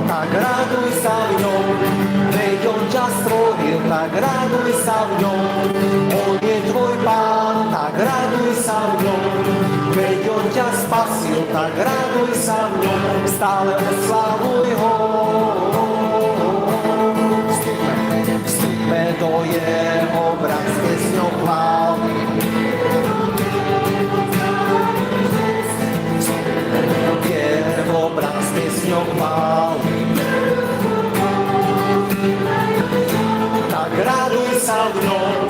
tak raduj sa v ňom. Veď on ťa stvoril, tak raduj sa v ňom. On je tvoj Pán, tak raduj sa v ňom. Veď on ťa spasil, tak raduj sa v ňom. Stále oslavuj ho. Vstúpme do jeho brán s piesňou chvály. Jeho brán s piesňou chvály. Tak raduj sa v ňom,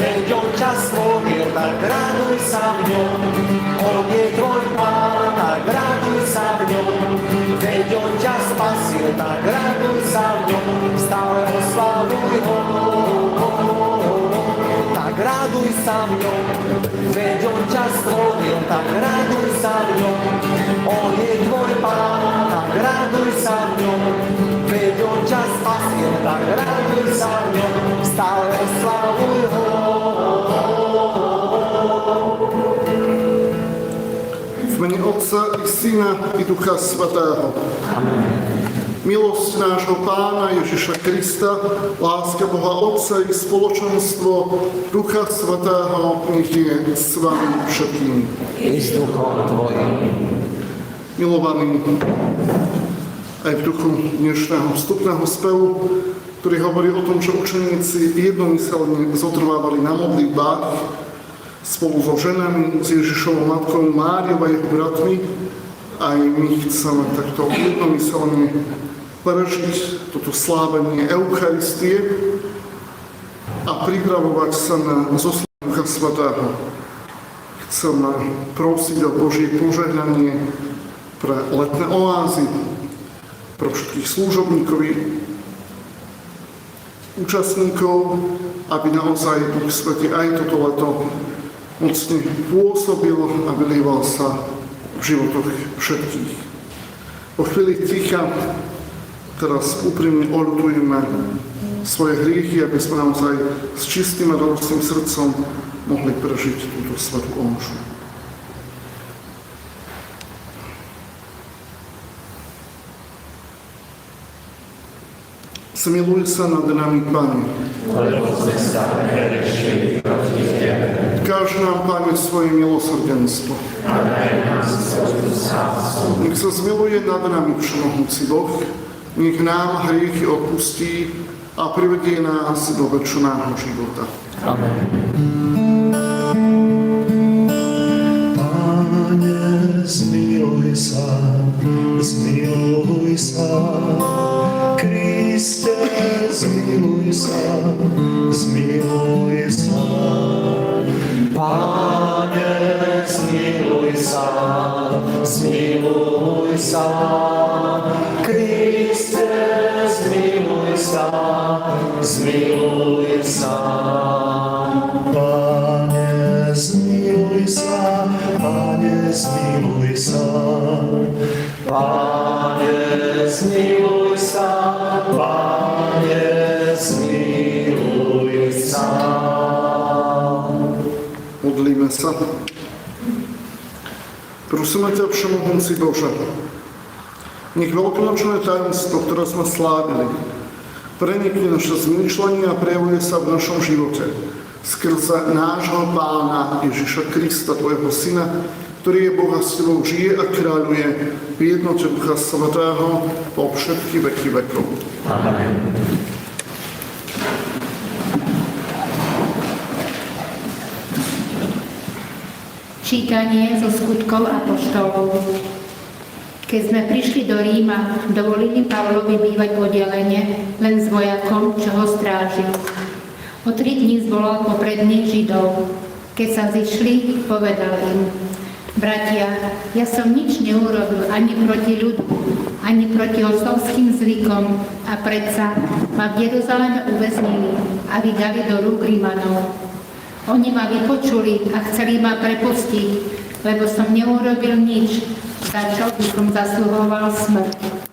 veď on ťa stvoril, tak raduj sa v ňom. On je tvoj Pán, tak raduj sa v ňom. Veď on ťa spasil, tak raduj sa v ňom. Stále oslavuj ho. Tak raduj sa v ňom, veď on ťa stvoril, tak raduj sa v ňom. On je tvoj Pán, tak raduj sa v ňom. Veď on ťa spasil, tak raduj sa v ňom. Stále oslavuj ho. V mene Otca i Syna i Ducha Svätého. Milosť nášho Pána Ježiša Krista, láska Boha Otca i spoločenstvo Ducha Svätého nech je s vami všetkými. I s duchom tvojim. Milovaní, aj v duchu dnešného vstupného spevu, ktorý hovorí o tom, že učeníci jednomyselne zotrvávali na modlitbách spolu so ženami, s Ježišovou matkou Máriou a jeho bratmi, aj my chceme takto jednomyselne prežiť toto slávenie Eucharistie a pripravovať sa na zoslav Ducha Svätého. Chceme prosiť o Božie požehnanie pre letné oázy, pre všetkých služobníkov, účastníkov, aby naozaj Duch Svätý aj toto leto mocne pôsobil a vylieval sa v životoch všetkých. Po chvíli ticha teraz úprimne oľutujeme svoje hriechy, aby sme naozaj s čistým a radostným srdcom mohli prežiť túto svätú omšu. Zmiluj sa nad nami, Pane. Lebo sme sa hrešili proti Tebe. Ukáž nám, Pane, svoje milosrdenstvo. A daj nám svoju spásu. Nech sa zmiluje nad nami všemohúci Boh, nech nám hriechy odpustí a privedie nás do večného života. Amen. Pane, zmiluj sa, zmiluj sa. Kriste, zmiluj sa, zmiluj sa. Pane, zmiluj sa, zmiluj sa. Kriste, zmiluj sa, zmiluj sa. Pane, zmiluj sa, Pane, zmiluj sa. Pane, zmiluj sa, Pane, zmiluj sa. Modlíme sa. Prosíme ťa, všemohúci Bože, nech veľkonočné tajomstvo, ktoré sme slávili, prenikne naše zmýšľanie a prejavuje sa v našom živote skrze nášho Pána Ježiša Krista, tvojho Syna, ktorý je Boh a s tebou žije a kráľuje v jednote Ducha Svätého po všetky veky vekov. Amen. Čítanie zo skutkov apoštolov. Keď sme prišli do Ríma, dovolili Pavlovi bývať oddelenie len s vojakom, čo ho strážil. O 3 dní zvolal popredných Židov. Keď sa zišli, povedal im: Bratia, ja som nič neurobil ani proti ľudu, ani proti otcovským zvykom, a predsa ma v Jeruzaleme uväznili a vydali do rúk Rímanov. Oni ma vypočuli a chceli ma prepustiť, lebo som neurobil nič, za čo by som zasluhoval smrť.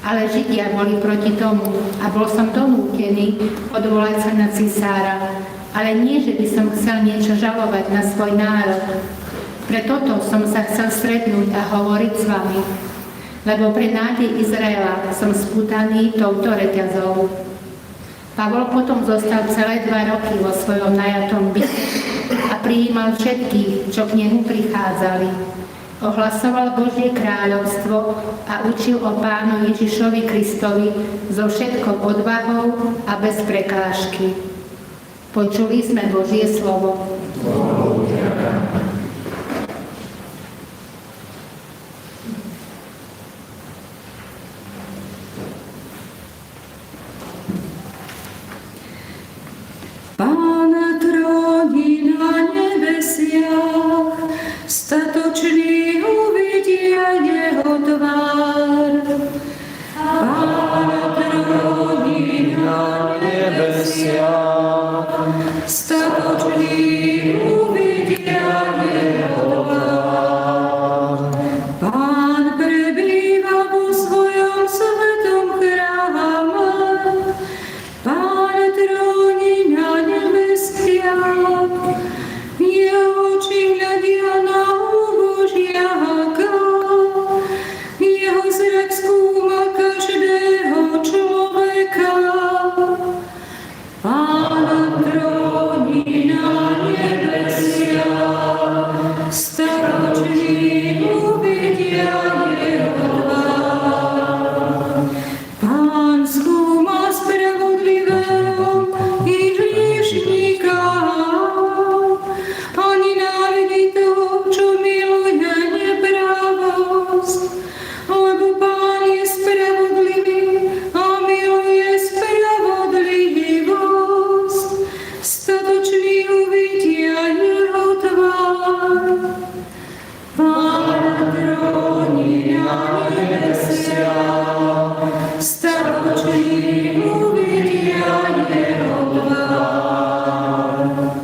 Ale Židia boli proti tomu a bol som donútený odvolať sa na cisára, ale nie, že by som chcel niečo žalovať na svoj národ. Pre toto som sa chcel stretnúť a hovoriť s vami. lebo pre nádej Izraela som spútaný touto reťazou. Pavol potom zostal celé 2 roky vo svojom najatom byte a prijímal všetkých, čo k nemu prichádzali. Ohlasoval Božie kráľovstvo a učil o Pánu Ježišovi Kristovi so všetkou odvahou a bez prekážky. Počuli sme Božie slovo. Pán tróni na nebesiach, statoční uvidia jeho tvár. Pán tróni na nebesiach, statoční uvidia jeho tvár. Pán prebýva vo svojom svetom chráme, Pán tróni na nebesiach, jeho oči hľadia na ubožiaka, jeho zrak skúma každého človeka. Pán tróni na nebesiach, staroční uvidia jeho tvár. Pán skúma spravodlivého i hriešníka, a nenávidí toho, čo miluje nepravosť, lebo Pán je spravodlivý a miluje spravodlivosť. Statoční uvidia jeho tvár. Pán tróni na nebesiach, statoční uvidia jeho tvár.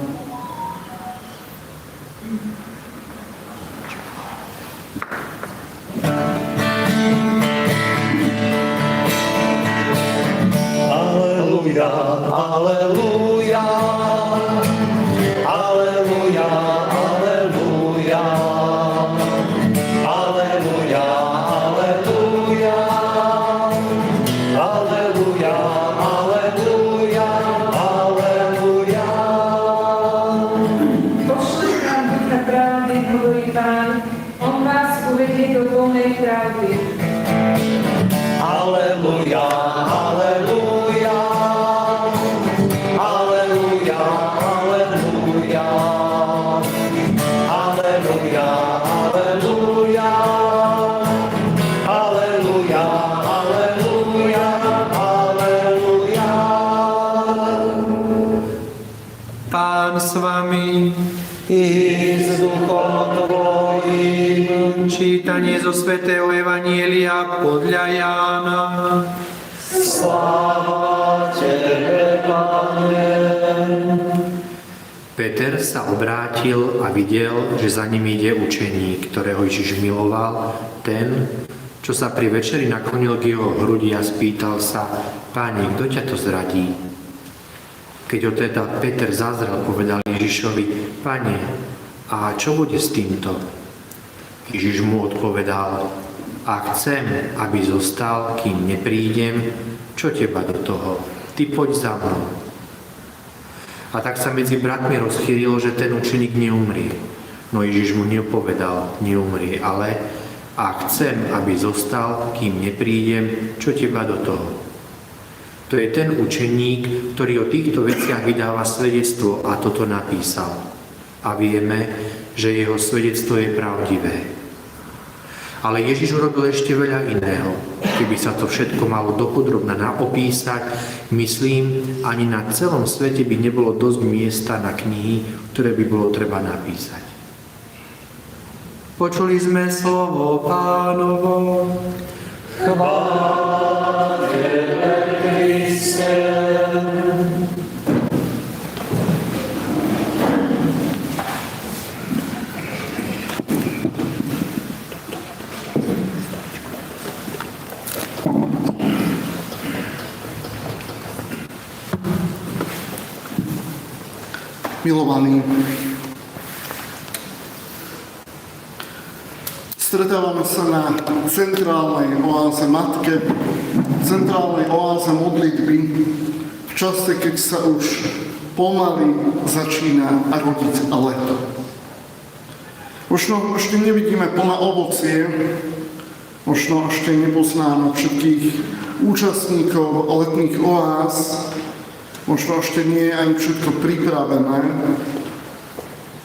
Aleluja, Aleluja, aleluja, aleluja, aleluja, aleluja, aleluja, aleluja, aleluja. Pošli nám ducha pravdy, hovorí Pán, on vás uvedie do plnej pravdy. Aleluja, aleluja, aleluja, aleluja, aleluja, aleluja, aleluja, aleluja, aleluja. Pán s vami. I s duchom tvojím. Čítanie zo svätého Evanjelia podľa Jána. Sláva Tebe, Pane. Peter sa obrátil a videl, že za ním ide učeník, ktorého Ježiš miloval, ten, čo sa pri večeri naklonil k jeho hrudi a spýtal sa: Páne, kto ťa to zradí? Keď ho teda Peter zazrel, povedal Ježišovi: Pane, a čo bude s týmto? Ježiš mu odpovedal: Ak chcem, aby zostal, kým neprídem, čo teba do toho? Ty poď za mnou. A tak sa medzi bratmi rozchýlilo, že ten učeník neumrie. No Ježiš mu nepovedal: neumrie, ale ak chcem, aby zostal, kým neprídem, čo teba do toho? To je ten učeník, ktorý o týchto veciach vydáva svedectvo a toto napísal. A vieme, že jeho svedectvo je pravdivé. Ale Ježiš urobil ešte veľa iného. Keby sa to všetko malo dopodrobna opísať, myslím, ani na celom svete by nebolo dosť miesta na knihy, ktoré by bolo treba napísať. Počuli sme slovo Pánovo. Chvála Tebe, Kriste. Milovaní, Stretávame sa na centrálnej oáze Matke, centrálnej oáze modlitby, v čase, keď sa už pomaly začína rodiť leto. Možno ešte nevidíme plné ovocie, možno ešte nepoznáme všetkých účastníkov letných oáz, možno ešte nie je ani všetko pripravené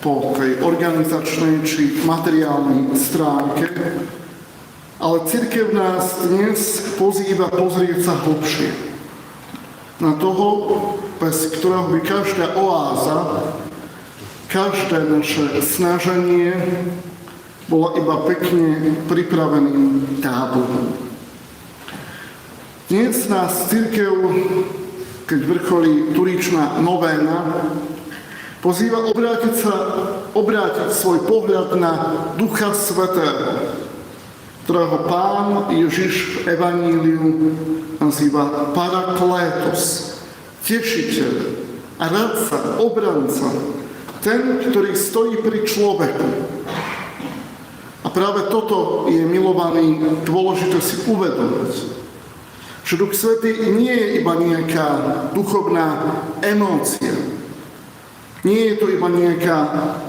po tej organizačnej či materiálnej stránke, ale cirkev nás dnes pozýva pozrieť sa hlbšie na toho, bez ktorého by každá oáza, každé naše snaženie bola iba pekne pripraveným táborom. Dnes nás cirkev, keď vrcholí Turičná novéna, pozýva obrátiť svoj pohľad na Ducha Svätého, ktorého Pán Ježiš v Evaníliu nazýva Paraklétos, tešiteľ a radca, obranca, ten, ktorý stojí pri človeku. A práve toto je, milovaný, dôležité si uvedomiť. Že Duch Svätý nie je iba nejaká duchovná emócia. Nie je to iba nejaká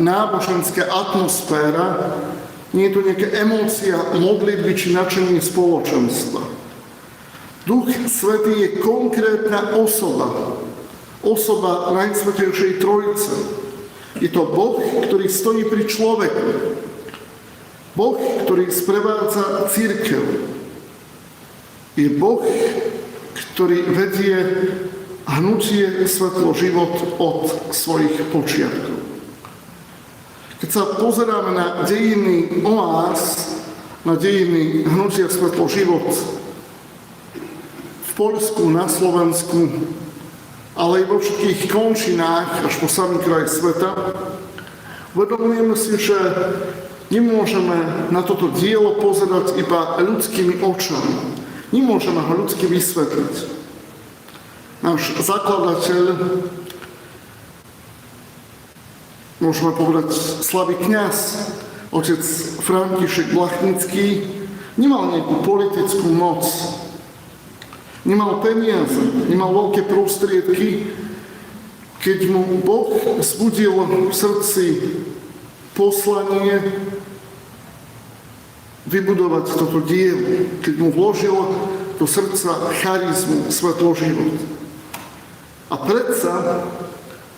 náboženská atmosféra, nie je to nejaká emócia modlitby či nadšenie spoločenstva. Duch Svätý je konkrétna osoba. Osoba Najsvätejšej Trojice. Je to Boh, ktorý stojí pri človeku. Boh, ktorý sprevádza cirkev. Je Boh, ktorý vedie hnutie Svetlo život od svojich počiatkov. Keď sa pozeráme na dejiny oáz, na dejiny hnutia Svetlo život v Poľsku, na Slovensku, ale aj vo všetkých končinách až po samý kraj sveta, uvedomujeme si, že nemôžeme na toto dielo pozerať iba ľudskými očami. Nemôžeme ho ľudsky vysvetliť. Náš zakladateľ, môžeme povedať slavý kňaz, otec František Blachnický, nemal nejakú politickú moc, nemal peniaze, nemal veľké prostriedky, keď mu Boh vzbudil v srdci poslanie vybudovať toto dielo, keď mu vložil do srdca charizmu Svetlo život. A predsa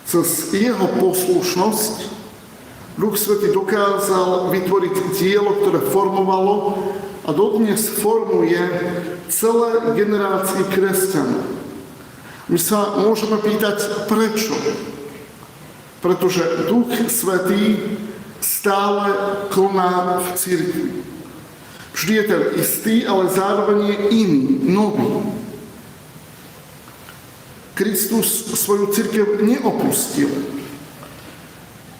cez jeho poslušnosť Duch Svätý dokázal vytvoriť dielo, ktoré formovalo a dodnes formuje celé generácie kresťanov. My sa môžeme pýtať, prečo? Pretože Duch Svätý stále koná v cirkvi. Vždy je ten istý, ale zároveň je iný, nový. Kristus svoju cirkev neopustil.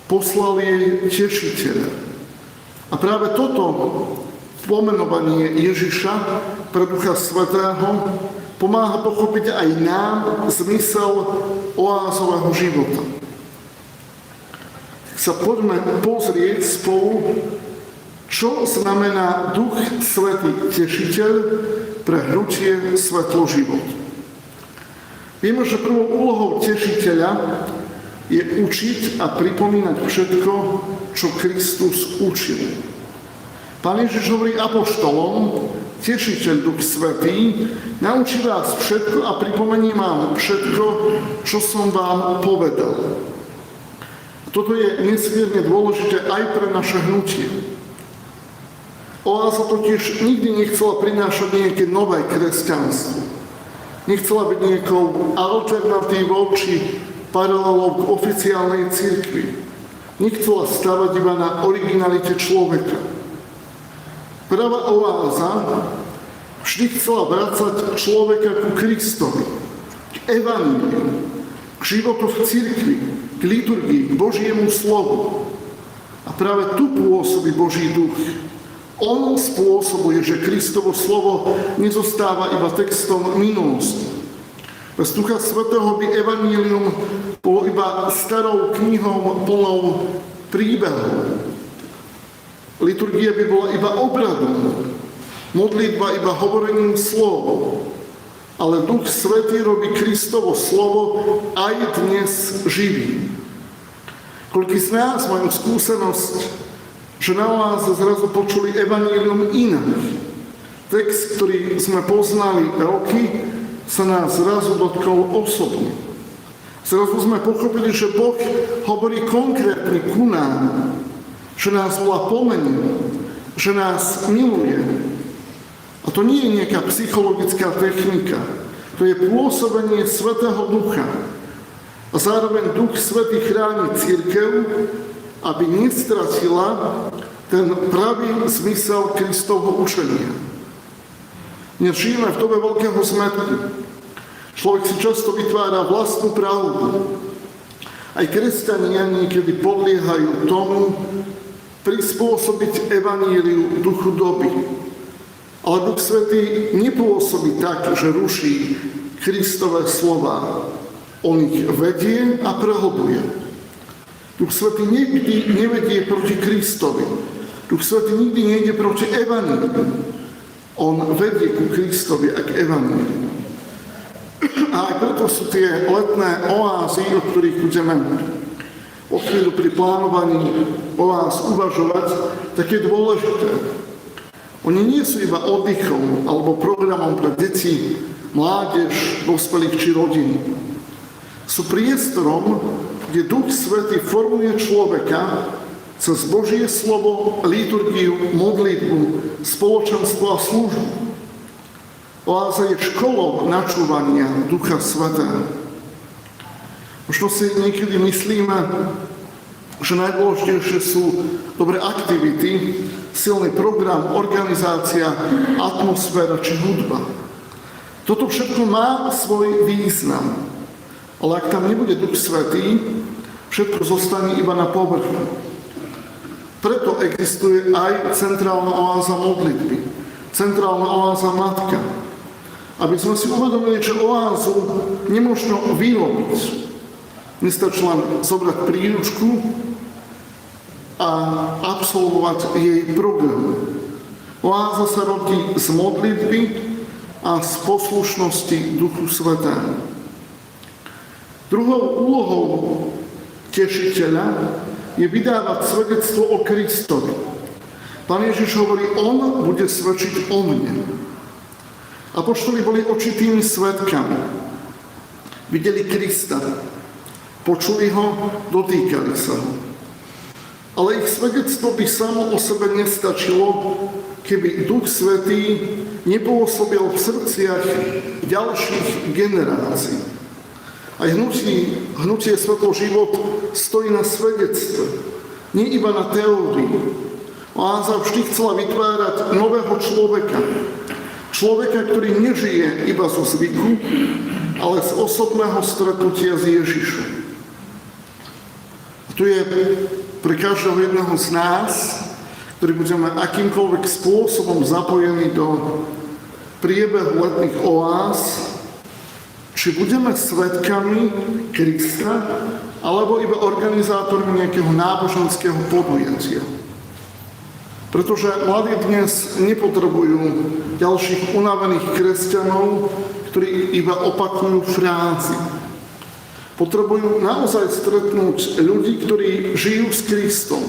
Poslal jej tešiteľa. A práve toto pomenovanie Ježiša pre Ducha Svätého pomáha pochopiť aj nám zmysel oázového života. Sa poďme pozrieť spolu, čo znamená Duch Svätý Tešiteľ pre hnutie Svetlo život. Vieme, že prvou úlohou tešiteľa je učiť a pripomínať všetko, čo Kristus učil. Pán Ježiš hovorí apoštolom, Tešiteľ Duch Svätý naučí vás všetko a pripomení vám všetko, čo som vám povedal. Toto je nesmierne dôležité aj pre naše hnutie. Oáza totiž nikdy nechcela prinášať nejaké nové kresťanstvo. Nechcela byť nejakou alternatívou či paralelou k oficiálnej cirkvi. Nechcela stavať iba na originalite človeka. Pravá oáza vždy chcela vracať človeka ku Kristovi, k evaníliu, k životu v cirkvi, k liturgii, k Božiemu slovu. A práve tu pôsobí Boží duch. On spôsobuje, že Kristovo slovo nezostáva iba textom minulosti. Bez Ducha Svätého by evanílium bolo iba starou knihou plnou príbehov. Liturgia by bola iba obradom, modlitba iba hovorením slov, ale Duch Svätý robí Kristovo slovo aj dnes živým. Koľký z nás majú skúsenosť, že na oáze zrazu počuli evanjelium inak. Text, ktorý sme poznali roky, sa nás zrazu dotkol osobne. Zrazu sme pochopili, že Boh hovorí konkrétne ku nám, že nás volá po mene, že nás miluje. A to nie je nejaká psychologická technika, to je pôsobenie Svätého Ducha. A zároveň Duch Svätý chráni cirkev, aby nestratila ten pravý zmysel Kristovho učenia. Dnes žijeme v dobe veľkého zmätku. Človek si často vytvára vlastnú pravdu. Aj kresťania niekedy podliehajú tomu prispôsobiť evanjeliu duchu doby. Ale Duch Svätý nepôsobí tak, že ruší Kristové slová. On ich vedie a prehlbuje. Duch Svätý nikdy nevedie proti Kristovi. Duch Svätý nikdy nejde proti evanjeliu. On vedie ku Kristovi a k evanjeliu. A aj preto sú tie letné oázy, o ktorých budeme o chvíľu pri plánovaní oáz uvažovať, také dôležité. Oni nie sú iba oddychom alebo programom pre deti, mládež, dospelých či rodiny. Sú priestorom, kde Duch Svätý formuje človeka cez Božie slovo, liturgiu, modlitbu, spoločenstvo a službu. Oáza je školou načúvania Ducha Svätého. Možno si niekedy myslíme, že najdôležitejšie sú dobré aktivity, silný program, organizácia, atmosféra či hudba. Toto všetko má svoj význam. Ale ak tam nebude Duch Svätý, všetko zostane iba na povrchu. Preto existuje aj centrálna oáza modlitby, centrálna oáza matka. Aby sme si uvedomili, že oázu nemožno vyrobiť. Nestačí len zobrať príručku a absolvovať jej program. Oáza sa rodí z modlitby a z poslušnosti Duchu Svätého. Druhou úlohou tešiteľa je vydávať svedectvo o Kristovi. Pán Ježiš hovorí, on bude svedčiť o mne. Apoštoli boli očitými svedkami. Videli Krista, počuli ho, dotýkali sa ho. Ale ich svedectvo by samo o sebe nestačilo, keby Duch Svätý nepôsobil v srdciach ďalších generácií. Aj hnutie Svetlo život stojí na svedectve, nie iba na teórii. Oáza vždy chcela vytvárať nového človeka. Človeka, ktorý nežije iba zo zvyku, ale z osobného stretnutia s Ježišom. A tu je pre každého jedného z nás, ktorý budeme akýmkoľvek spôsobom zapojení do priebehu letných oáz, či budeme svedkami Krista, alebo iba organizátormi nejakého náboženského podujatia. Pretože mladí dnes nepotrebujú ďalších unavených kresťanov, ktorí iba opakujú frázy. Potrebujú naozaj stretnúť ľudí, ktorí žijú s Kristom.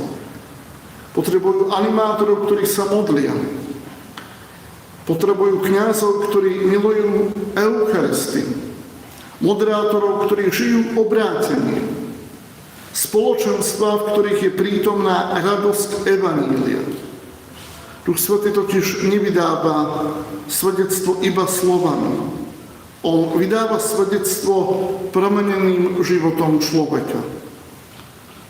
Potrebujú animátorov, ktorí sa modlia. Potrebujú kňazov, ktorí milujú Eucharistiu. Moderátorov, ktorí žijú obrátenie. Spoločenstva, v ktorých je prítomná radosť evanjelia. Duch Svätý totiž nevydáva svedectvo iba slovami. On vydáva svedectvo premeneným životom človeka.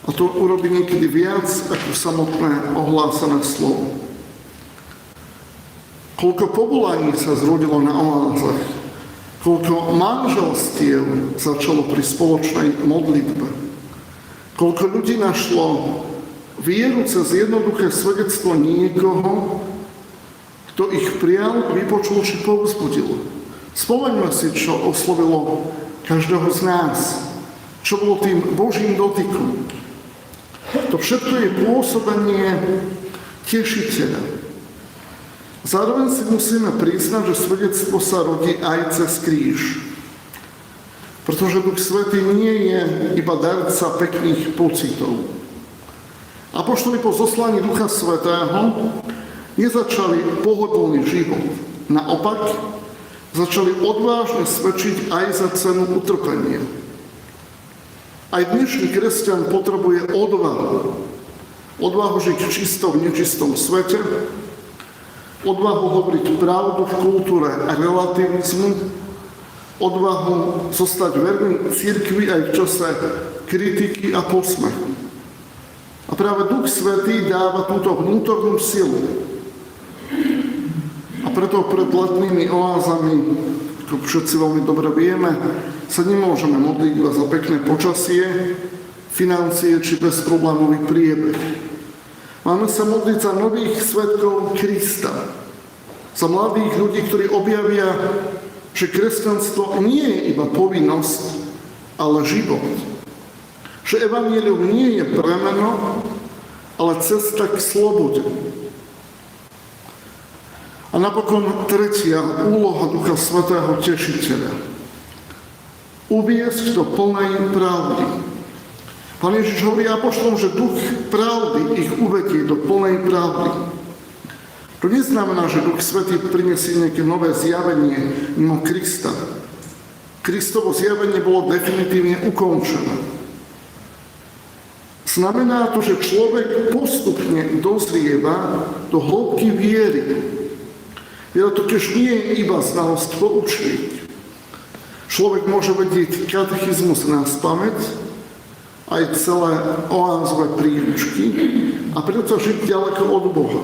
A to urobí niekedy viac ako samotné ohlásené slovo. Koľko povolaní sa zrodilo na oázach, koľko manželstiev začalo pri spoločnej modlitbe, koľko ľudí našlo vieru cez jednoduché svedectvo niekoho, kto ich prijal, vypočul či povzbudil. Spomeňme si, čo oslovilo každého z nás, čo bolo tým Božím dotykom. To všetko je pôsobenie tešiteľa. Zároveň si musíme priznať, že svedectvo sa rodí aj cez kríž. Pretože Duch Svätý nie je iba darca pekných pocitov. Apoštoli po zoslaní Ducha Svätého nezačali pohodlný život. Naopak, začali odvážne svedčiť aj za cenu utrpenia. Aj dnešný kresťan potrebuje odvahu. Odvahu žiť čisto v nečistom svete, odvahu hovoriť pravdu v kultúre relativizmu, odvahu zostať verný cirkvi aj v čase kritiky a posmechu. A práve Duch Svätý dáva túto vnútornú silu. A preto pred letnými oázami, ako všetci veľmi dobre vieme, sa nemôžeme modliť iba za pekné počasie, financie či bezproblémový priebeh. Máme sa modliť za nových svedkov Krista, za mladých ľudí, ktorí objavia, že kresťanstvo nie je iba povinnosť, ale život. Že evanjelium nie je bremeno, ale cesta k slobode. A napokon tretia úloha Ducha Svätého tešiteľa. Uviesť do plnej pravdy. Pán Ježiš hovorí apoštolom, že Duch pravdy ich uvedie do plnej pravdy. To neznamená, že Duch Svätý prinesie nejaké nové zjavenie mimo Krista. Kristovo zjavenie bolo definitívne ukončené. Znamená to, že človek postupne dozrieva do hĺbky viery. Viera totiž nie je iba znalosť poučiť. Človek môže vedieť katechizmus na spamäť, aj celé oázové príručky a preto žiť ďaleko od Boha.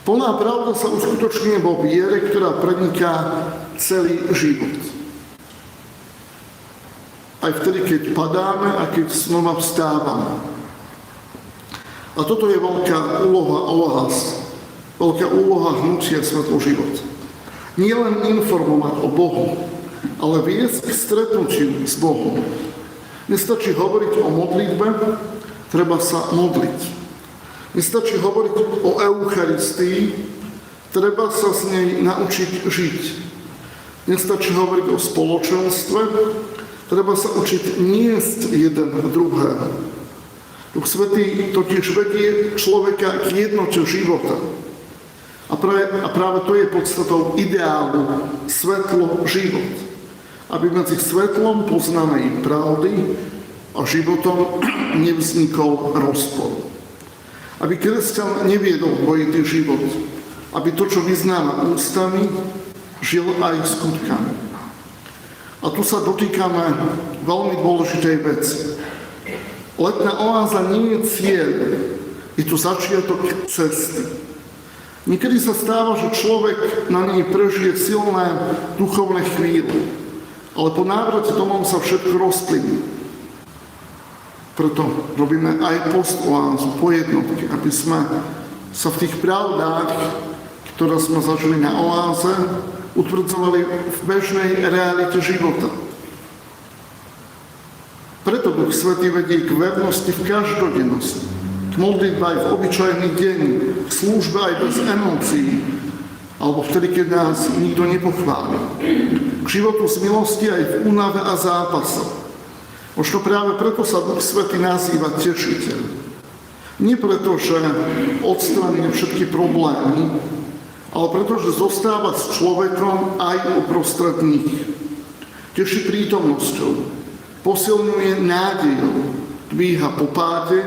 Plná pravda sa uskutočňuje vo viere, ktorá preniká celý život. Aj vtedy, keď padáme a keď znova vstávame. A toto je veľká úloha oáz, veľká úloha hnutia Svetlo život. Nie len informovať o Bohu, ale viesť k stretnutiu s Bohom. Nestačí hovoriť o modlitbe, treba sa modliť. Nestačí hovoriť o Eucharistii, treba sa z nej naučiť žiť. Nestačí hovoriť o spoločenstve, treba sa učiť niesť jeden druhého. Duch Svätý totiž vedie človeka k jednote života. A práve to je podstatou ideálu svetlo život. Aby medzi svetlom poznanej pravdy a životom nevznikol rozpor. Aby kresťan neviedol dvojitý život. Aby to, čo vyznáva ústami, žil aj skutkami. A tu sa dotýkame veľmi dôležitej veci. Letná oáza nie je cieľ, je tu začiatok cesty. Niekedy sa stáva, že človek na nej prežije silné duchovné chvíle, ale po návrate domov sa všetko rozplynie. Preto robíme aj postoázu po jednotke, aby sme sa v tých pravdách, ktoré sme zažili na oáze, utvrdzovali v bežnej realite života. Preto Duch Svätý vedie k vernosti v každodennosti, k modlitbe aj v obyčajný deň, k službe aj bez emócií, alebo vtedy, keď nás nikto nepochváli. K životu z milosti aj v únave a zápase. Možno práve preto sa Duch Svätý nazýva tešiteľ. Nie preto, že odstraní všetky problémy, ale preto, že zostáva s človekom aj uprostred nich. Teší prítomnosťou, posilňuje nádejou, dvíha po páde,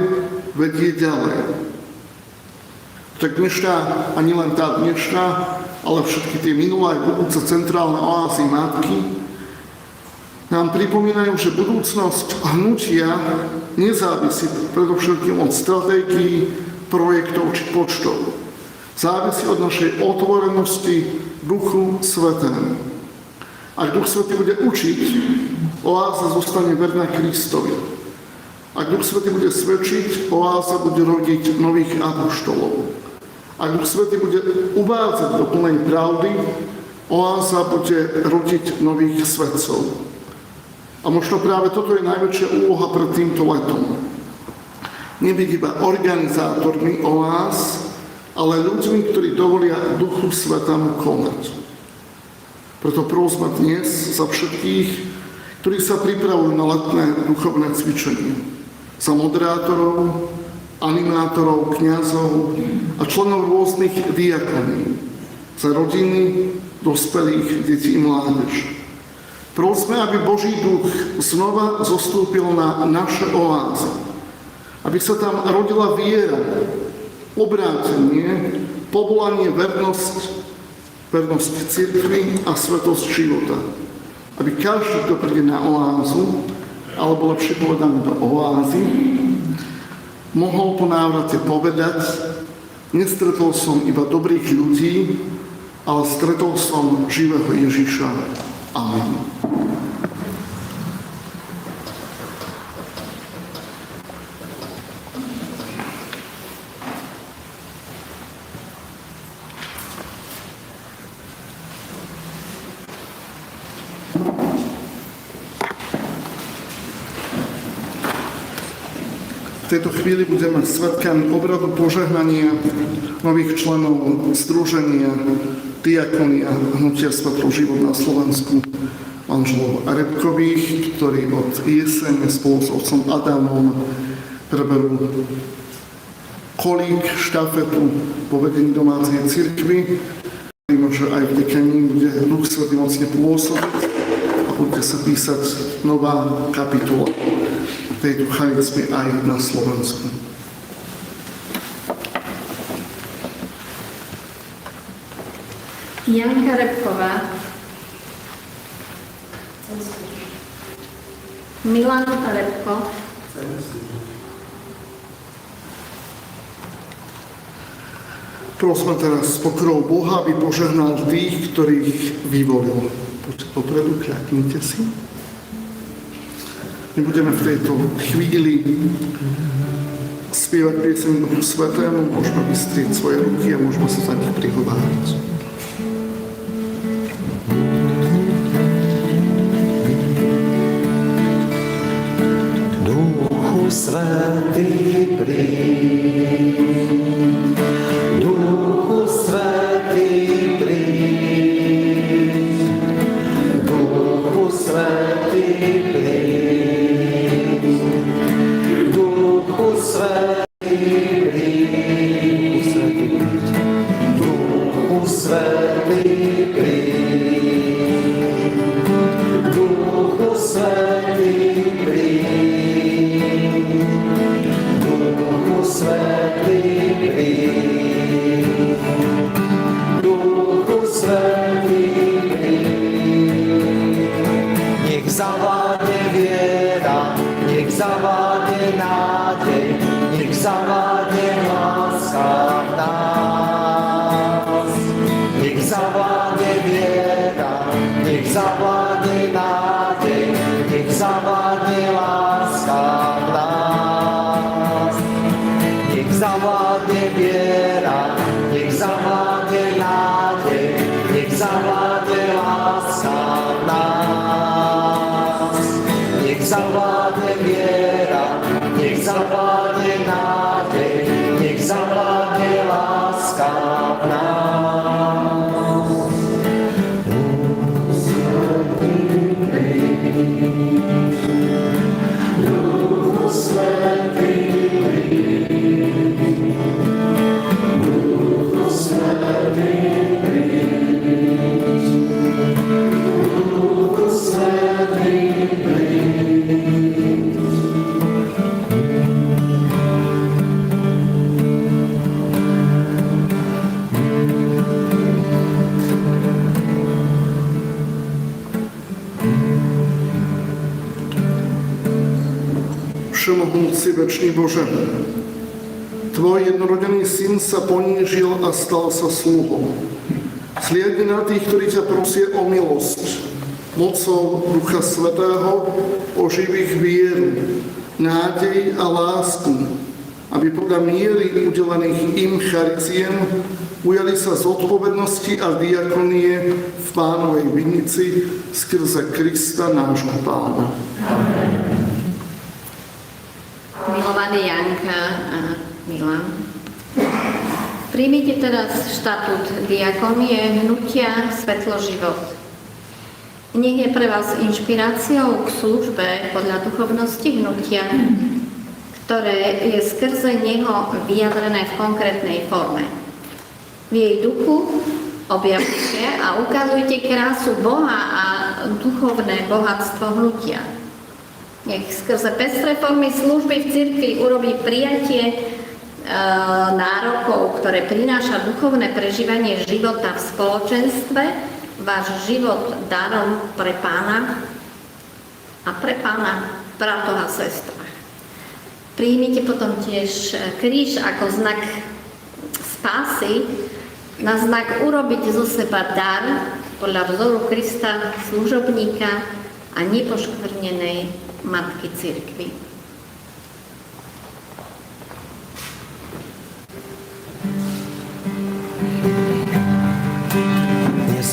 vedie ďalej. Tak dnešná, a nielen tá dnešná, ale všetky tie minulé aj budúce centrálne oázy Matky nám pripomínajú, že budúcnosť hnutia nezávisí predovšetkým od stratégií, projektov či počtov. Závisí od našej otvorenosti Duchu Svätému. Ak Duch Svätý bude učiť, oáza zostane verná Kristovi. Ak Duch Svätý bude svedčiť, oáza bude rodiť nových apoštolov. Ak Duch Svätý bude uvádzať do plnej pravdy, oáza bude rodiť nových svedcov. A možno práve toto je najväčšia úloha pred týmto letom. Nebyť iba organizátormi oáz, ale ľuďmi, ktorí dovolia Duchu Svätému konať. Preto prosba dnes za všetkých, ktorí sa pripravujú na letné duchovné cvičenie. Za moderátorov, animátorov, kňazov a členov rôznych diakoní. Za rodiny, dospelých, detí i mládež. Prosme, aby Boží duch znova zostúpil na naše oázy. Aby sa tam rodila viera, obrátenie, povolanie, vernosť cirkvi a svetosť života. Aby každý, kto príde na oázu, alebo lepšie povedané do oázy, mohol po návrate povedať: nestretol som iba dobrých ľudí, ale stretol som živého Ježiša. Amen. V tejto chvíli budeme svedkami obradu požehnania nových členov Združenia Diakonia Hnutia Svetlo život na Slovensku, manželov Repkových, ktorí od jesene spolu s otcom Adamom preberú kolík, štafetu po vedení domácej cirkvi. Viem, že aj v dekení bude Duch Svätý mocne pôsobiť a bude sa písať nová kapitola tejto charizmy aj na Slovensku. Janka Repková, Milan Repko, prosme teraz pokrov Boha, aby požehnal tých, ktorých vyvolil. Poďte dopredu, kľaknite si. My budeme v tejto chvíli spievať pieseň Duchu Svätému, môžeme vystrieť svoje ruky a môžeme sa za nich prihovárať. Duchu Svätý príď, Duchu Svätý príď, Duchu Svätý príď. Duchu Svätý príď, Duchu Svätý príď, Duchu Svätý príď, Duchu Svätý príď, Duchu Svätý príď. Nech zavládne viera, nech zavládne nádej, nech zavládne láska v nás. Nech zavládne viera, nech zavládne nádej, nech zavládne láska v nás. Nech zavládne viera, nech zavládne nádej, nech zavládne láska v nás. Nech zavládne viera, nech zavládne nádej, nech zavládne láska v nás. Duchu Svätý príď, Duchu Svätý príď, Duchu Svätý príď. Všemohúci večný Bože, Tvoj jednorodený Syn sa ponížil a stal sa sluhou. Sliedni na tých, ktorí ťa prosia o milosť. Mocou Ducha Svätého oživ ich vieru, nádej a lásku, aby podľa miery udelených im chariziem ujali sa zodpovednosti a diakonie v Pánovej vinici skrze Krista nášho Pána. Milovaný Janka a Milan, Príjmite teraz štatút diakonie hnutia Svetlo život. Nech je pre vás inšpiráciou k službe podľa duchovnosti hnutia, ktoré je skrze neho vyjadrené v konkrétnej forme. V jej duchu objavujte a ukazujte krásu Boha a duchovné bohatstvo hnutia. Nech skrze pestré formy služby v cirkvi urobí prijatie nárokov, ktoré prináša duchovné prežívanie života v spoločenstve, váš život darom pre Pána a pre Pána brato a sestra. Príjmite potom tiež kríž ako znak spásy, na znak urobiť zo seba dar podľa vzoru Krista, služobníka a nepoškvrnenej Matky cirkvi.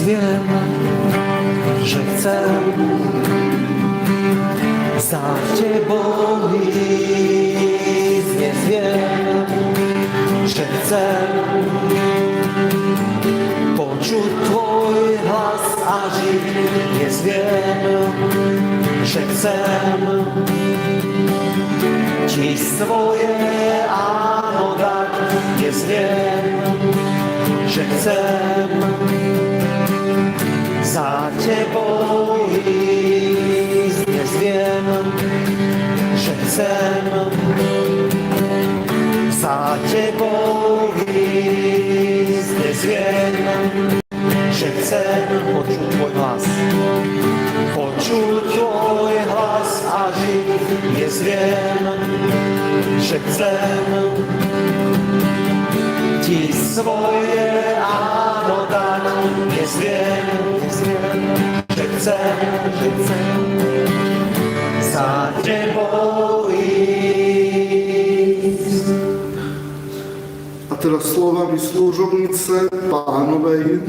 Wiem, że chcę za Tebą iść. Dnes wiem, że chcę počuť Tvoj hlas a žiť. Dnes wiem, że chcę Ti svoje áno dať. Dnes wiem, že chcem za Tebou ísť. Dnes viem, že chcem za Tebou ísť. Dnes viem, že chcem počuť Tvoj hlas. Počuť Tvoj hlas a žiť. Dnes viem, že chcem Ti svoje áno dať. Dnes viem, že chcem za Tebou ísť. A teraz slovami služobnice Pánovej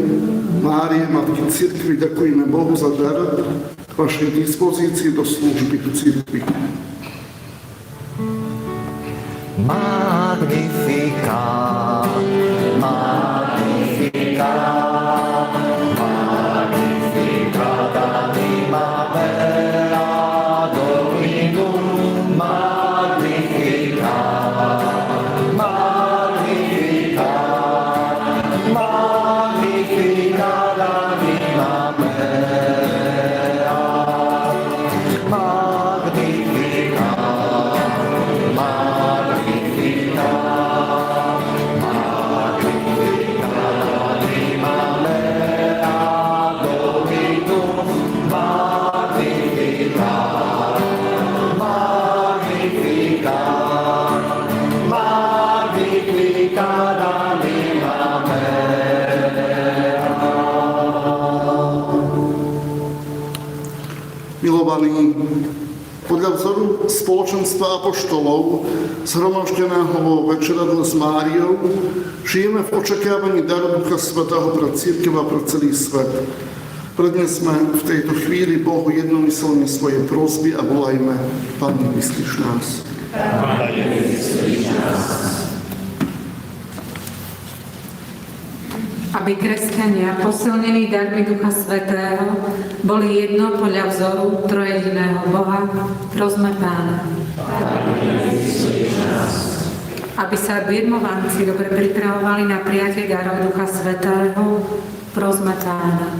Márie, Matky cirkvi, ďakujeme Bohu za dar k vašej dispozícii do služby v cirkvi. Magnificat, magnificat, magnificat anima mea Dominum, magnificat, magnificat, magnificat anima mea, Milovaní, podľa vzoru spoločenstva apoštolov, zhromaždeného vo večeradle s Máriou, žijeme v očakávaní daru Ducha Svätého pre cirkev a pre celý svet. Prednesme v tejto chvíli Bohu jednomyselne svoje prosby a volajme: Pane, vyslíš nás. Pane, vyslíš nás. Aby kresťania, posilnení darmi Ducha Svätého, boli jedno podľa vzoru trojediného Boha, prosme Pána. Aby sa birmovanci dobre pripravovali na prijatie darov Ducha Svätého, prosme Pána.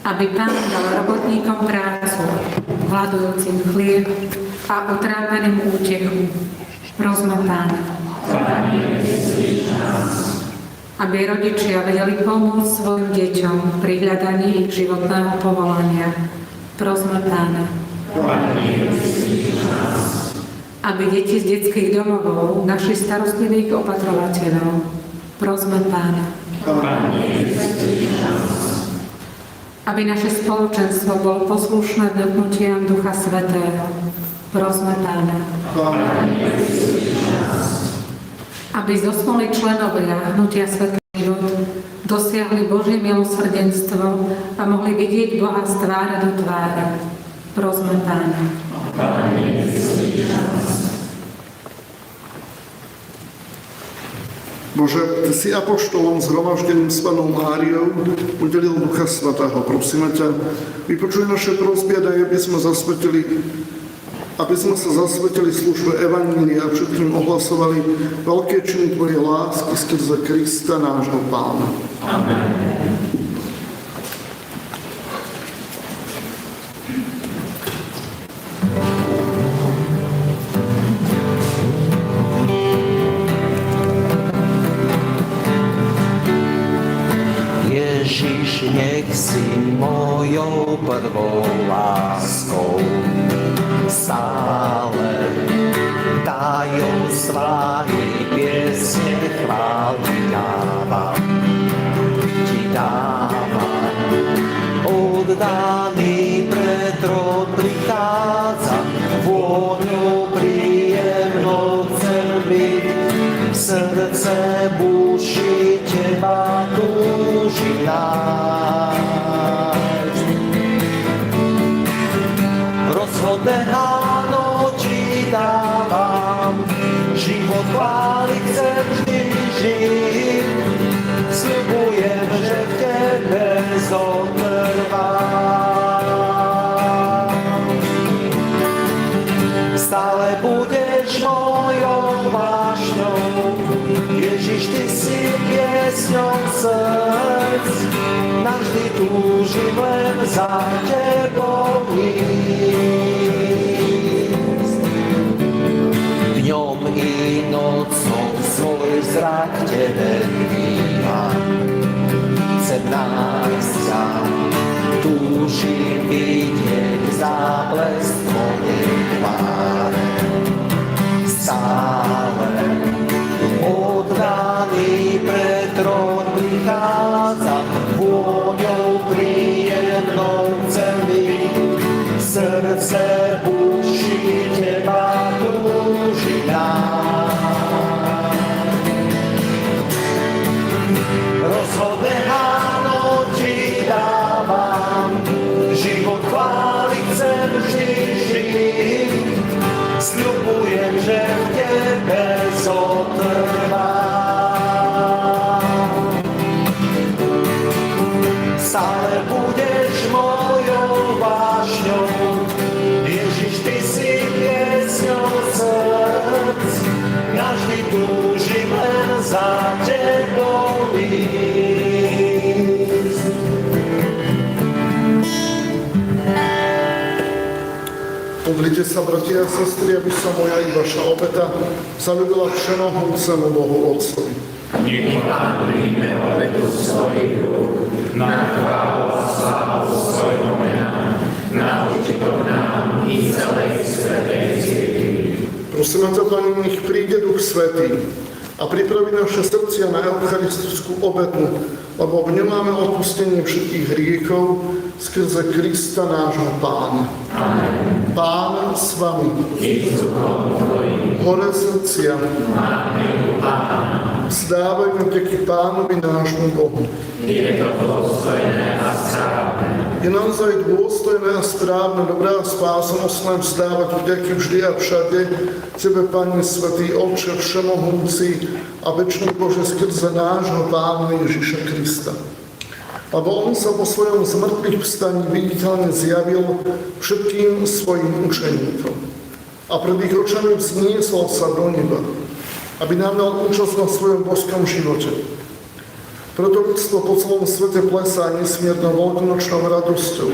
Aby Pán dal robotníkom prácu, hľadujúcim chlieb a utrápeným útechu, prosme Pána. Aby rodičia vedeli pomôcť svojim deťom pri hľadaní ich životného povolania. Prosme Pána. Aby deti z detských domovov našli starostlivých opatrovateľov. Prosme Pána. Aby naše spoločenstvo bolo poslušné vnúknutiam Ducha Svätého. Prosme Pána. Aby zosmolí členovia hnutia Svätý život dosiahli Božie milosrdenstvo a mohli vidieť Boha z tváre do tváre. Prosme Pána. Bože, Ty si apoštolom zhromaždeným s Pannou Máriou udelil Ducha Svätého. Prosíme ťa, vypočuj naše prosby a daj, aby sme sa zasvetili službe Evanjelia a všetkým ohlasovali veľké činy Tvojej lásky skrze Krista, nášho Pána. Amen. Ježiš, nech si mojou prvou láskou, stále tajomstvami piesne chvály dávam. Ti dávam, oddaný pred trón prichádzam, vôňou príjemnou chcem byť, srdce buši Teba túži nájsť. Rozhodné áno Ti dávam, život chvály chcem vždy žiť, sľubujem, že v Tebe zotrvám. Stále budeš mojou vášňou, Ježiš, Ty si piesňou srdc, navždy túžim len za Tebou ísť. Dňom i nocou svoj zrak Tebe dvíham, chcem nájsť ťa, túžim vidieť záblesk Tvojej tváre. Stále oddaný pred trón prichádzam, vôňou príjemnou chcem byť, srdce buši Teba túži nájsť. Rozhodné áno Ti dávam, život chvály chcem vždy žiť, sľubujem, že v Tebe zotrvám. Stále budeš mojou vášňou, Ježiš, Ty si piesňou srdc, navždy túžim len za Tebou ísť. Modlite sa, bratia a sestry, aby sa moja i vaša obeta zaľúbila všemohúcemu Bohu Otcovi. Nech Pán príjme obetu svojich rúk, na chválu a slávu svojho mena, na užitok nám i celej svätej cirkvi. Prosíme ťa, Pane, nech príde Duch Svätý a pripraví naše srdcia na eucharistickú obetu, lebo v ňom máme odpustenie všetkých hriechov skrze Krista, nášho Pána. Amen. Pán s vami. I s duchom tvojim. Hore srdcia. Máme u Pána. Vzdávajme vďaky Pánovi nášmu Bohu. Je to dôstojné a správne. Je naozaj dôstojné a správne, dobrá a spásonosné vzdávať vďaky vždy a všade Tebe, Pane Svätý Otče, všemohúci a večný Bože, skrze nášho Pána Ježiša Krista. Lebo On sa po svojom zmrtvých vstaní viditeľne zjavil všetkým svojim učeníkom. A pred ich očami vzniesol sa do neba, aby nám dal účasť na svojom božskom živote. Preto ľudstvo po celom svete plesá nesmiernou veľkonočnou radosťou,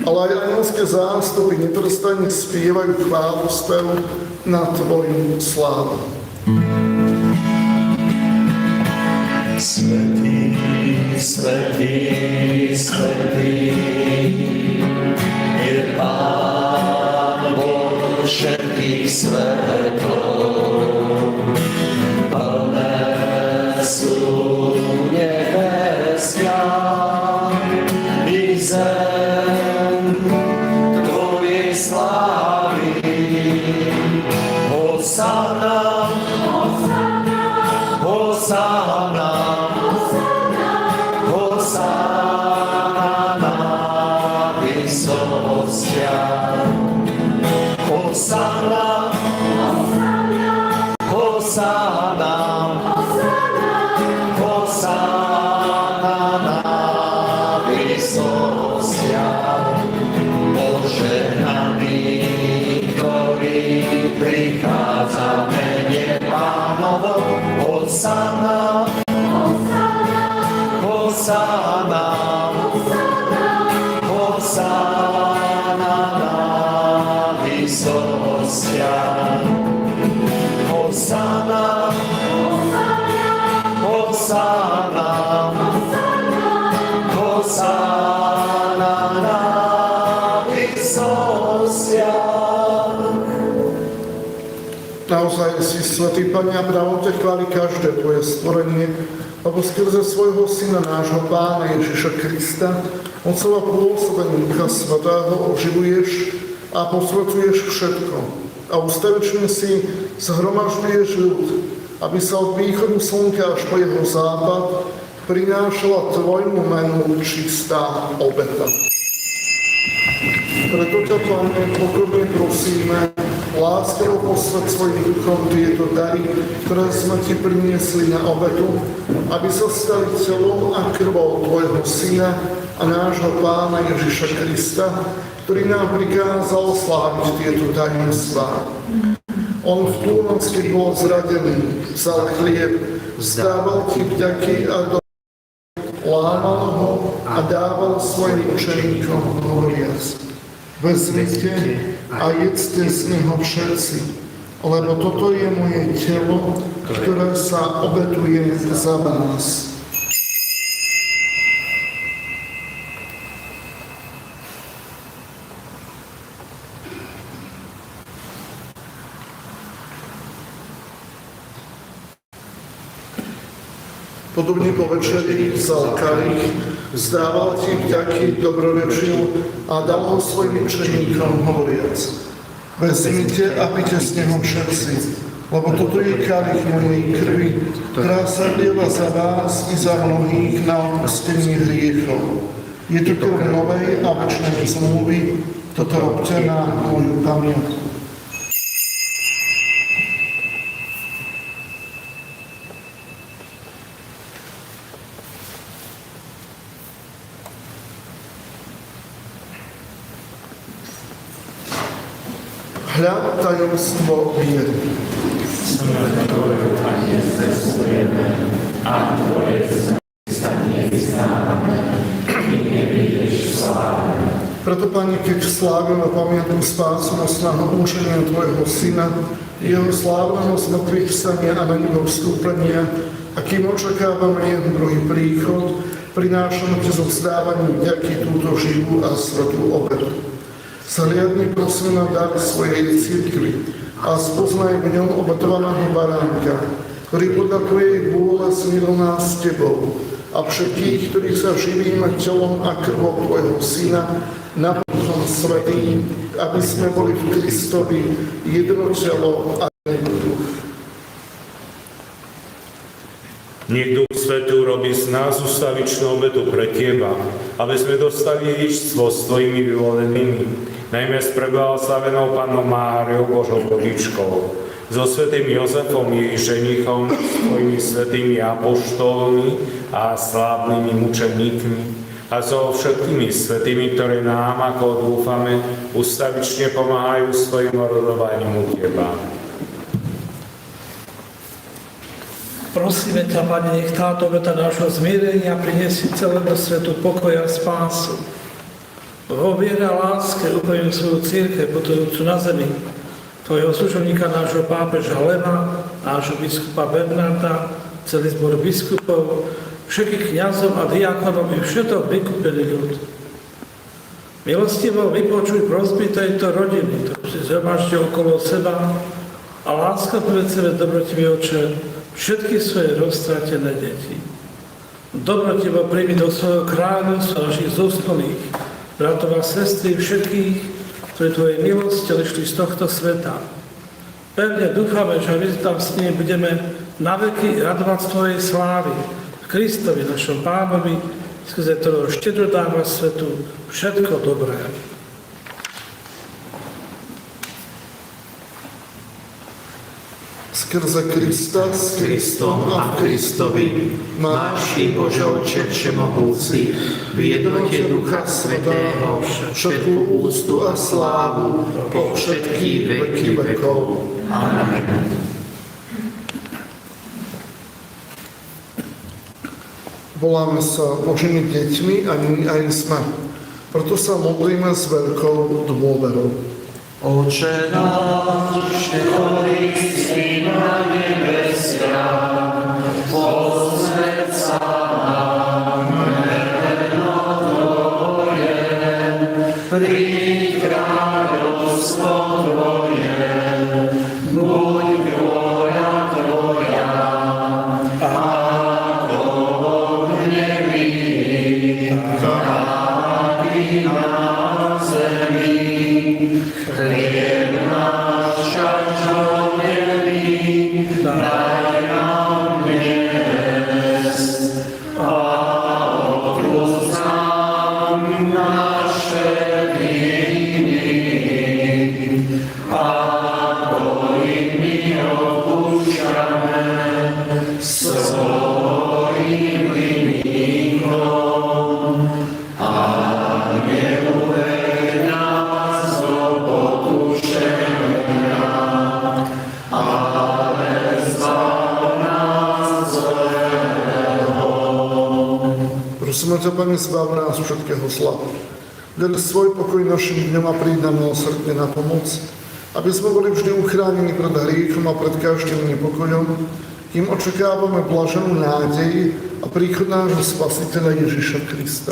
ale aj anjelské zástupy neprestajne spievajú chválu spev na Tvoju slávu. Svätý, svätý, svätý je Pán Boh všetkých svetov. Plné sú nebesia i zem Tvojej slávy. Hosana, Hosana, Hosana na vysostiach. Hosana, Hosana, Výsostia, požehnaný, ktorý prichádza v mene Pánovo. Hosana, Hosana, Hosana na výsostiach. Hosana, Hosana, Hosana na výsostiach. Naozaj si, Svätý Pane, a pravote chváli každé Tvoje stvorenie, lebo skrze svojho Syna, nášho Pána Ježiša Krista, mocou a pôsobením Ducha Svätého oživuješ a posväcuješ všetko. A ustavične si zhromažďuješ ľud, aby sa od východu slnka až po jeho západ prinášala Tvojmu menu čistá obeta. Preto ťa, Pane, pokorne prosíme, láskavo posväť svojim duchom tieto dary, ktoré sme Ti priniesli na obetu, aby sa stali telom a krvou Tvojho Syna a nášho Pána Ježiša Krista, ktorý nám prikázal sláviť tieto tajomstvá. On v tú noc, keď bol zradený, vzal chlieb, vzdával Ti vďaky a lámal ho a dával svojim učeníkom, hovoriac: vezmite a jedzte z neho všetci, lebo toto je moje telo, ktoré sa obetuje za vás. Podobne po večeri vzal kalich, vzdával Ti vďaky, dobrorečil a dal ho svojim učeníkom, hovoriac: vezmite a pite z neho všetci, lebo toto je kalich mojej krvi, ktorá sa lieva za vás i za mnohých na odpustenie hriechov. Je to krv novej a večnej zmluvy, toto robte na moju pamäť. Hľa tajomstvo viery. Tvoju, Pane, zvestujeme a Tvoje stanie vyznávame, Ty nebudeš slávený. Preto, Pane, keď slávime pamiatku spásonosného učenia Tvojho Syna, jeho slávneho zmrtvých vstania a na neho vstúpenia, a kým očakávame jeho druhý príchod, prinášame Ti so vzdávaním vďaky túto živú a svätú obetu. Zhliadni prosím na dar svojej cirkvi a spoznaj v ňom obetovaného baránka, ktorý podľa Tvojej vôle zmieril nás s Tebou a všetkých, ktorí sa živíme telom a krvou Tvojho Syna, na Duchom Svätým, aby sme boli v Kristovi jedno telo a jeden duch. Nech Duch Svätý urobí z nás ustavičnú obetu pre Teba, aby sme dostali dedičstvo s Tvojimi vyvolenými, najmä s preblahoslavenou Pannou Máriou, Božou Rodičkou, so svätým Jozefom, jej ženichom, s Tvojimi svätými apoštolmi a slávnymi mučeníkmi a so všetkými svätými, ktoré nám, ako dúfame, ustavične pomáhajú svojim orodovaním u Teba. Prosíme ťa, Pane, nech táto obeta nášho zmierenia priniesie celému svetu pokoja a spásu. Vo viere a láske upevním svoju cirkev putujúcu na zemi, Tvojho služobníka, nášho pápeža Leva, nášho biskupa Bernarda, celý zbor biskupov, všetkých kňazov a diakonov i všetok vykúpený ľud. Milostivo vypočuj prosby tejto rodiny, ktorú si zhromaždil okolo seba, a láska povedzme dobrotivý Oče, všetky svoje roztratené deti. Dobrotivo príjmi do svojho kráľovstva našich zosnulých, bratov a sestry, všetkých, ktorí Tvojej milosti odišli z tohto sveta. Pevne dúfame, že my tam s nimi budeme naveky radovať z Tvojej slávy, v Kristovi, našom Pánovi, skrze ktorého štedro dáva svetu všetko dobré. Z skrze Krista, s Kristom a v Kristovi, máš Ty, Bože Otče všemohúci, v jednote Ducha Svätého, všetkú úctu a slávu po všetky veky vekov. Amen. Voláme sa Božími deťmi a my aj sme. Preto sa modlíme s veľkou dôverou. Oče náš, ktorý si na nebesiach, posväť sa nám meno Tvoje, príď kráľovstvo Tvoje, buď vôľa Tvoja, ako v nebi, tak i na zemi. Chlieb náš každodenný daj nám dnes a odpusť nám naše viny, ako i my odpúšťame svojim vinníkom. A neuveď nás do pokušenia, ale zbav nás zlého. Prosíme ťa, Pane, zbav nás všetkého zla. Daj svoj pokoj našim dňom a príď nám milosrdne na pomoc, aby sme boli vždy uchránení pred hriechom a pred každým nepokojom, kým očakávame blaženú nádej a príchod nášho Spasiteľa Ježiša Krista.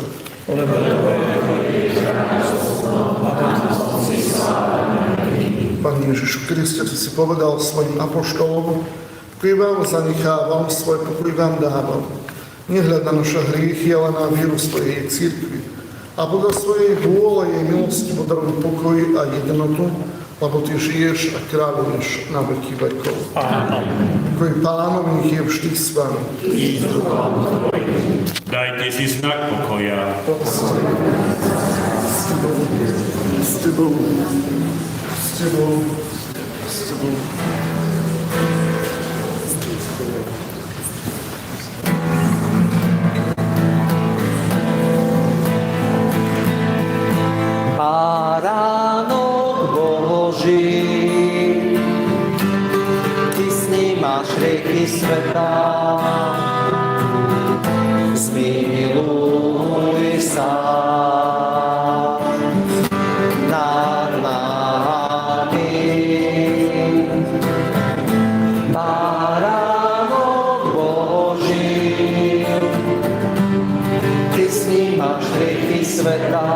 Pane Ježišu Kriste, Ty si povedal svojim apoštolom, pokoj vám zanechávam, svoj pokoj vám dávam. Nehľad na naše hriechy, ale na vieru svojej cirkvi. A podľa svojej vôle jej milosti podaruj pokoj a jednotu, lebo Ty žiješ a kráľuješ na veky vekov. Amen. Pokoj Pánov nech je vždy s vami. Dajte si znak pokoja. S Tebou. S Tebou. S Tebou. Baránok Boží, Ty snímaš rieky sveta, zmiluj sa nad nami. Baránok Boží, Ty snímaš rieky sveta,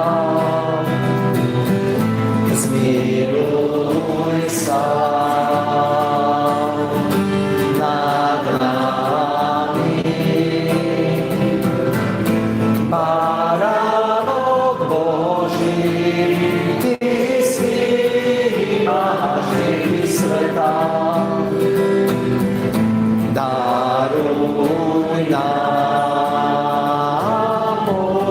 zmiluj sa nad nami. Baránok Boží, Ty snímaš rieky sveta, daruj nám pokoj.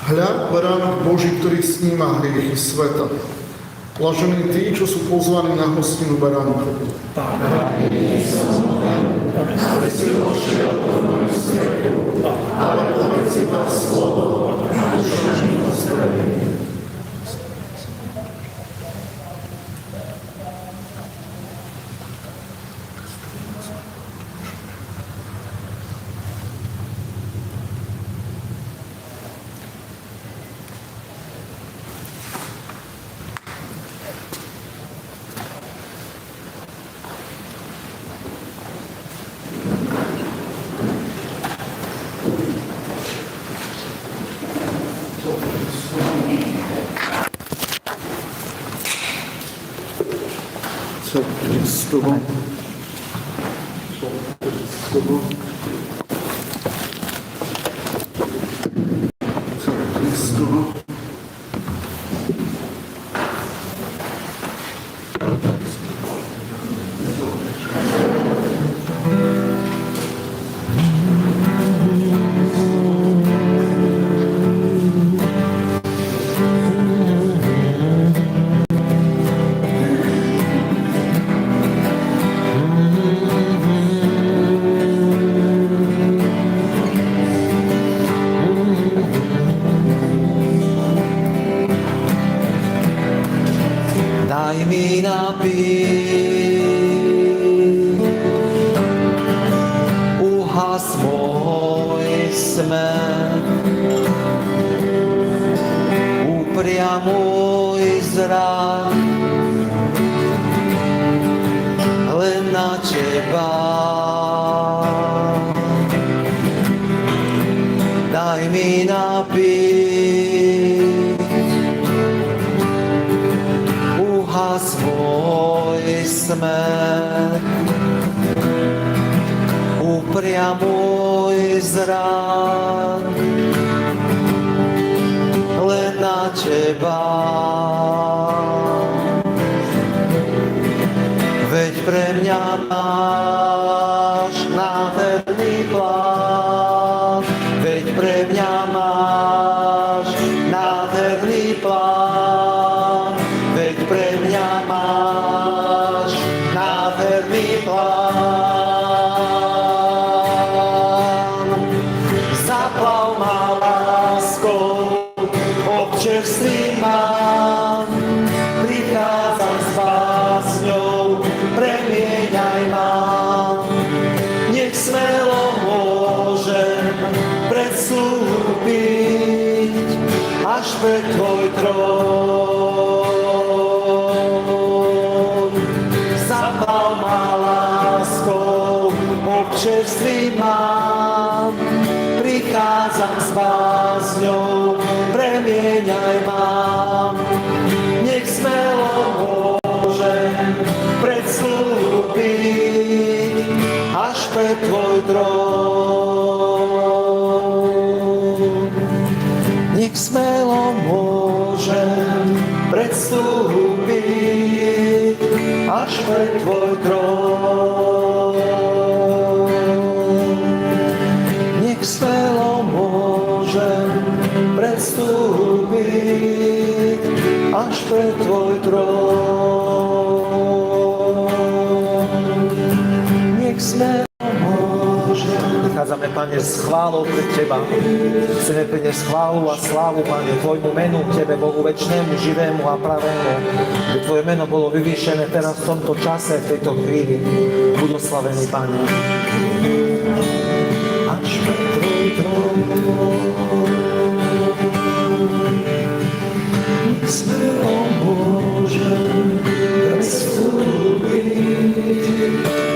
Hľa, baránok Boží, ktorý sníma hriechy sveta. Blažení tí, čo sú pozvaní na hostinu baránkovu. Ale povedz iba slovo a duša život. S Tobou. S Tobou. S smer. Upriamuj zrak len na Teba. Daj mi napiť uhas môj smer. Upriamuj zrak len na Teba. Veď pre mňa máš nádherný plán. Veď pre mňa máš nádherný plán. Veď pre mňa máš nádherný plán. Zaplav ma láskou, občerstvím ma, prichádzam s básňou, premieňaj ma. Nech smelo môžem predstúpiť až pred Tvoj trón. Zaplav ma láskou, občerstvím ma, prichádzam s básňou, premieňaj ma. Nech smelo môžem predstúpiť až pred Tvoj trón. Nech smelo môžem predstúpiť až pred Tvoj trón. Nech smelo môžem predstúpiť až pred Tvoj trón. Nech smelo môžem. Prichádzame, Pane, s chválou pred Teba. Chceme priniesť chválu a slávu, Pane, Tvojmu menu, Tebe, Bohu večnému, živému a pravému. Aby Tvoje meno bolo vyvýšené teraz v tomto čase, v tejto chvíli. Buď oslavený, Pane. Až pred Tvoj trón. Nech smelo môžem predstúpiť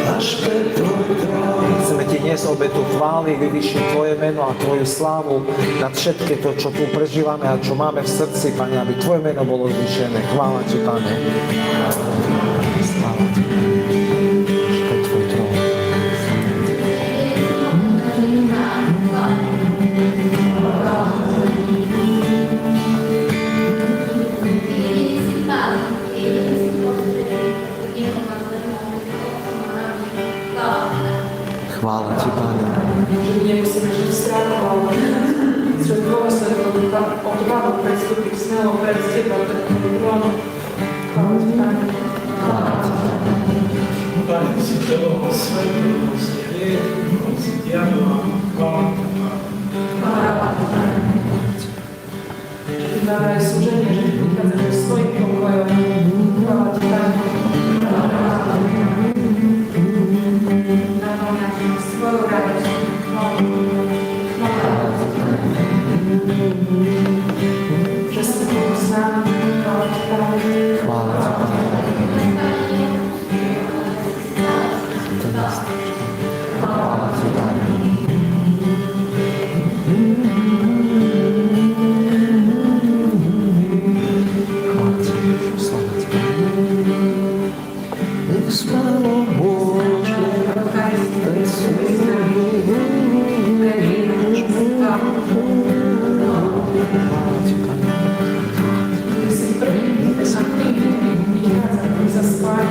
až pred Tvoj trón. Chceme Ti niesť obetu chvály, vyvýšiť Tvoje meno a Tvoju slávu nad všetké to, čo tu prežívame a čo máme v srdci, Pane, aby Tvoje meno bolo zvýšené. Chvála Ti, Pane. Sláva Ti. Až pred Tvoj trón. Chvála Ti, Pane. Že nemusíme žiť strachom, ale že Tvojho Svetého Ducha odvahu predstúpiť smelo pred Teba, pred Tvojim trónom. Chvála Ti, Pane. Pane, Ty si Boh svetý, Ty si hriech, Ty si diabol, chvála Ti, Pane. Ty dávaj súženie, že Ty prichádzaš s svojím pokojom. Chvála Ti, Pane. Svoju radosť. Že si Boh s nami. Chvála Ti, Pane. Chvála Ti, Pane. Chvála Ti, Pane. Chvála Ti, sláva Ti, Pane. Nech smelo môžem Za spáť,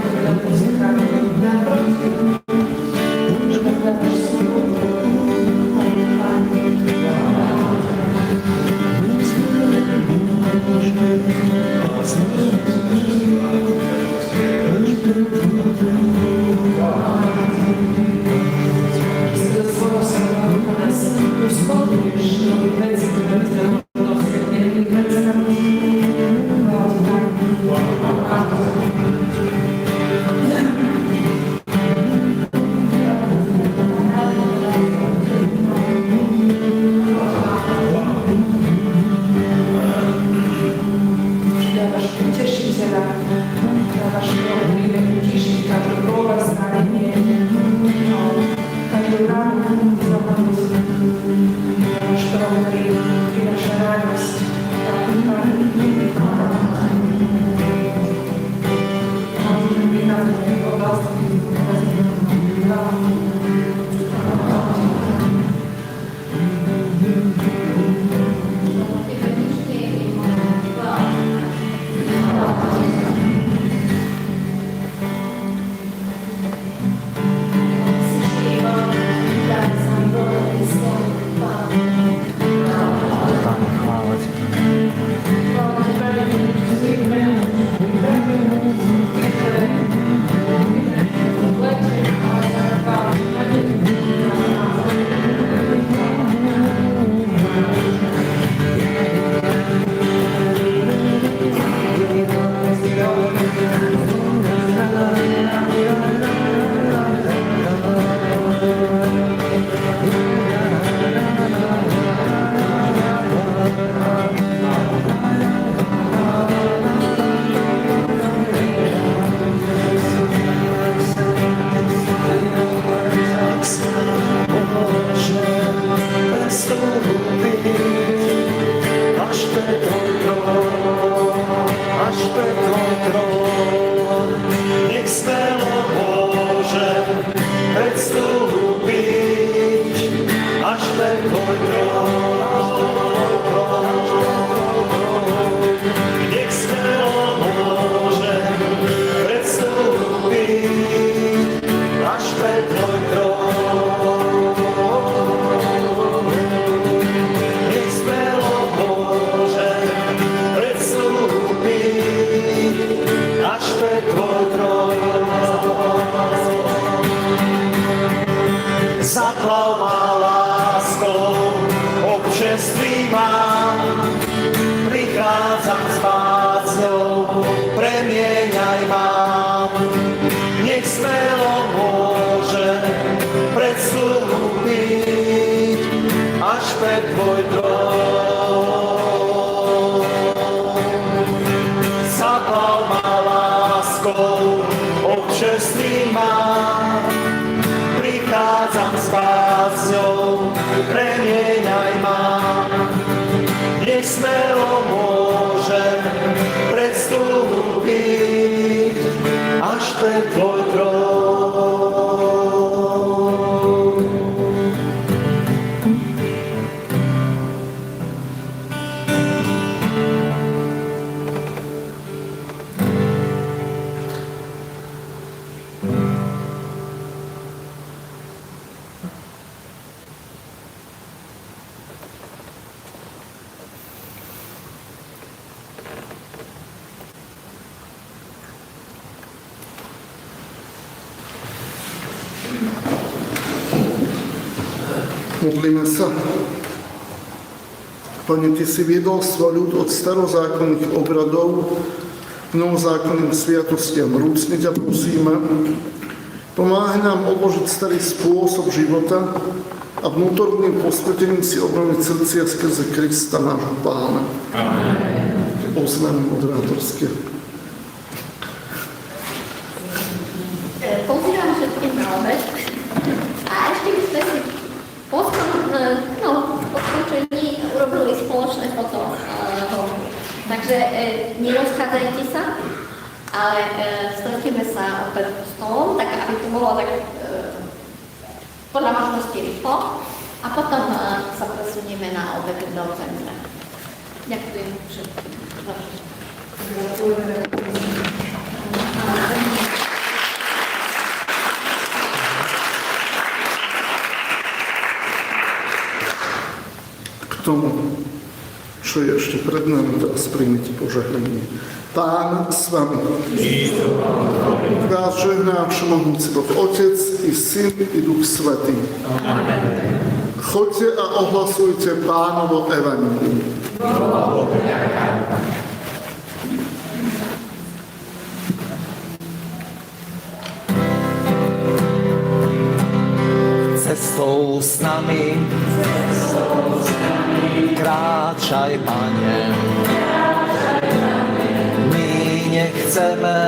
tvoj trón. Nech smelo môžem predstúpiť až pred tvoj trón. Nech smelo môžem predstúpiť až pred tvoj trón. Zaplav ma láskou, občerství ma, prichádzam s básňou, premieňaj ma. Nech smelo môžem predstúpiť až pred tvoj trón. Zaplav ma láskou, občerství ma, prichádzam s básňou, premieňaj ma. Nech smelo môžem predstúpiť až pred tvoj trón. Modlíme sa. Pane, Ty si viedol svoj ľud od starozákonných obradov k novozákonným sviatostiam. Vrúcne ťa prosíme, pomáhaj nám odložiť starý spôsob života a vnútorným posvetením si obnoviť srdcia skrze Krista, nášho Pána. Amen. Oznámim moderátorské. Pozývam všetkých na obed a ešte by sme si po skončení urobili spoločné foto. Takže nerozchádzajte sa, ale stretneme sa opäť stolom, tak aby to bolo tak podľa možnosti rýchlo a potom sa presunieme na obed do centra. Ďakujem všetkým. K tomu, čo je ešte pred nami, teraz príjmite požehnanie. Pán s vami. Vás žehná všemohúci Boh, Otec i Syn i Duch Svätý. Choďte a ohlasujte Pánovo evanjelium. Cestou s nami, kráčaj, Pane. My nechceme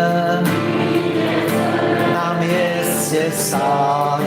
na mieste stáť,